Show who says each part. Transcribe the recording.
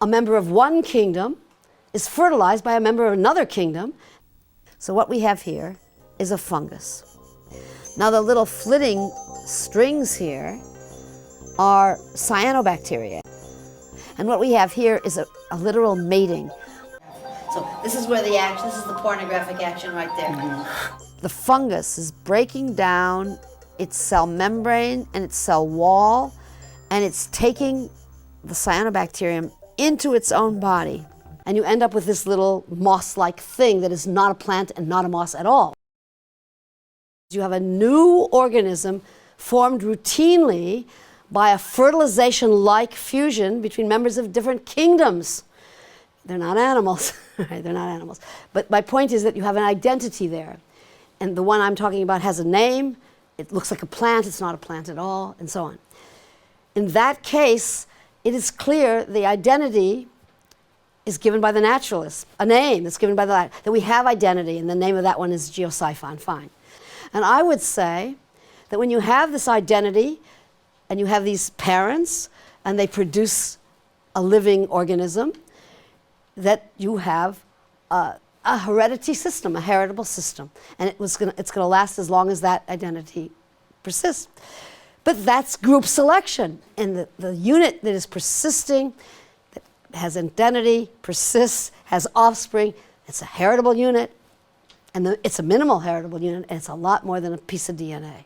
Speaker 1: a member of one kingdom is fertilized by a member of another kingdom. So what we have here is a fungus. Now the little flitting strings here are cyanobacteria. And what we have here is a literal mating. So this is where the action, this is the pornographic action right there. Mm-hmm. The fungus is breaking down its cell membrane and its cell wall, and it's taking the cyanobacterium into its own body. And you end up with this little moss-like thing that is not a plant and not a moss at all. You have a new organism formed routinely by a fertilization-like fusion between members of different kingdoms. They're not animals, right? They're not animals. But my point is that you have an identity there. And the one I'm talking about has a name. It looks like a plant. It's not a plant at all, and so on. In that case, it is clear the identity is given by the naturalist, a name that's given by that we have identity, and the name of that one is geosiphon, fine. And I would say that when you have this identity, and you have these parents, and they produce a living organism, that you have a heredity system, a heritable system. And it's going to last as long as that identity persists. But that's group selection. And the unit that is persisting, that has identity, persists, has offspring, it's a heritable unit, and it's a minimal heritable unit, and it's a lot more than a piece of DNA.